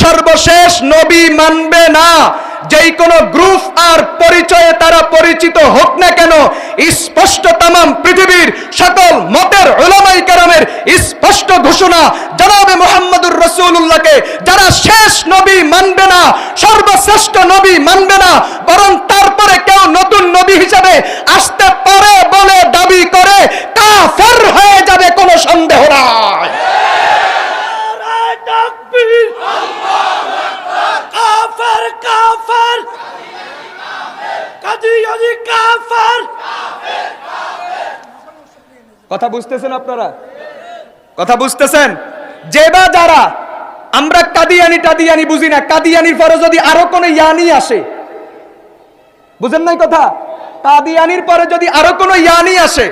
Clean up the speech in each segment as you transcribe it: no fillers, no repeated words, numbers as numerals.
সর্বশেষ নবী মানবে না, যেই কোনো গ্রুপ আর পরিচয়ে তারা পরিচিত হোক না কেন, স্পষ্ট তামাম পৃথিবীর সকল মতের উলামায়ে কেরামের স্পষ্ট ঘোষণা, জনাবে মুহাম্মদুর রাসূলুল্লাহকে যারা শেষ নবী মানবে না, সর্বশ্রেষ্ঠ নবী মানবে না, বরং তারপরে কেউ নতুন নবী হিসেবে আসতে পারে বলে দাবি করে, কাফের হয়ে যাবে, কোনো সন্দেহ নাই। কথা বুঝতেছেন আপনারা? কথা বুঝতেছেন? যে বা যারা আমরা কাদিয়ানি টাদিয়ানি বুঝি না, কাদিয়ানির পরে যদি আরো কোনো ইয়ানি আসে, বুঝেন নাই কথা? কাদিয়ানির পরে যদি আরো কোনো ইয়ানি আসে,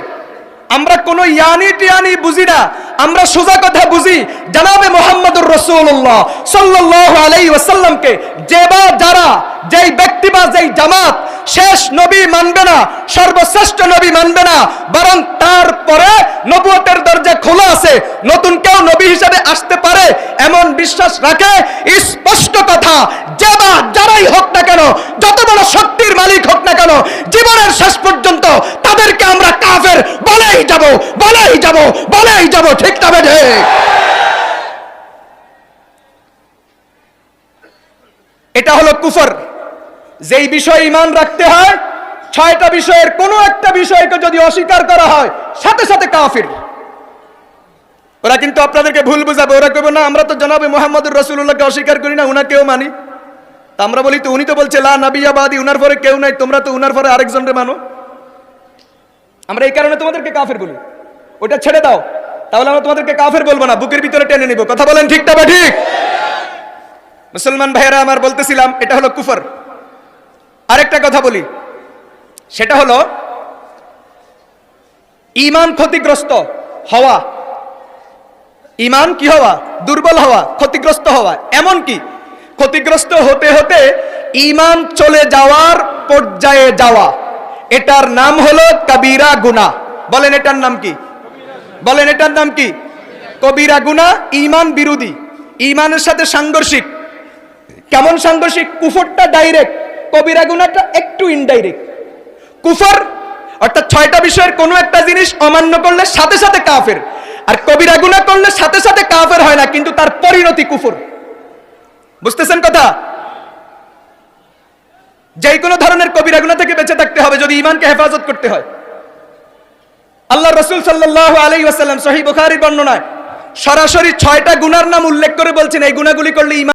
আমরা কোনো ইয়ানি টিয়ানি বুঝি না, আমরা সোজা কথা বুঝি জনাবে মুহাম্মদুর রাসূলুল্লাহ সাল্লাল্লাহু আলাইহি ওয়াসাল্লামকে যে বা যারা, যেই ব্যক্তি বা যেই জামাত শেষ নবী মানবে না, সর্বশ্রেষ্ঠ নবী মানবে না, বরং তারপরে নবুয়তের দরজা খোলা আছে, নতুন কেউ নবী হিসেবে আসতে পারে এমন বিশ্বাস রাখে, স্পষ্ট কথা, যে বা যারাই হোক না কেন, যত বড় শক্তির মালিক হোক না কেন, জীবনের শেষ পর্যন্ত তাদেরকে আমরা কাফের বলেই যাব, বলেই যাব, বলেই যাব। ঠিক তবে এটা হলো কুফর। যেই বিষয়ে ঈমান রাখতে হয়, 6টা বিষয়ের কোনো একটা বিষয়কে যদি অস্বীকার করা হয়, সাথে সাথে কাফির। ওরা কিন্তু আপনাদেরকে ভুল বুঝাবে, ওরা কইবে না আমরা তো জনাবে মুহাম্মদুর রাসূলুল্লাহকে অস্বীকার করি না, উনাকেও মানি। তা আমরা বলি তো উনি তো বলছে লা নাবিয়্যা বাদি, উনার পরে কেউ নাই, তোমরা তো উনার পরে আরেকজনকে মানো। আমরা এই কারণে তোমাদেরকে কাফের বলি। ওটা ছেড়ে দাও, তাহলে আমরা তোমাদেরকে কাফের বলবো না, বুকের ভিতরে টেনে নিব। কথা বলেন ঠিক তবে ঠিক? মুসলমান ভাইয়েরা আমার, বলতেছিলাম এটা হলো কুফর। আরেকটা কথা বলি, সেটা হলো ঈমান ক্ষতিগ্রস্ত হওয়া। ঈমান কি হওয়া? দুর্বল হওয়া, ক্ষতিগ্রস্ত হওয়া। এমন কি ক্ষতিগ্রস্ত হতে হতে ঈমান চলে যাওয়ার পর্যায়ে যাওয়া, এটার নাম হলো কবিরা গুনাহ। বলেন এটার নাম কি? বলেন এটার নাম কি? কবিরা গুনাহ। ঈমান বিরোধী, ঈমানের সাথে সাংঘর্ষিক। কেমন সাংঘর্ষিক? কুফরটা ডাইরেক্ট, কবিরা গুনাহটা একটু ইনডাইরেক্ট। কুফর অর্থাৎ 6টা বিষয়ের কোনো একটা জিনিস অমান্য করলে সাথে সাথে কাফের, আর কবিরা গুনাহ করলে সাথে সাথে কাফের হয় না, কিন্তু তার পরিণতি কুফর। বুঝতেছেন কথা? যেই কোনো ধরনের কবিরা গুনাহ থেকে বেঁচে থাকতে হবে যদি ঈমানকে হেফাজত করতে হয়। আল্লাহ রাসূল সাল্লাল্লাহু আলাইহি ওয়াসাল্লাম সহিহ বুখারীর বর্ণনায় সরাসরি 6টা গুনার নাম উল্লেখ করে বলছেন, এই গুনাহগুলি করলে ঈমান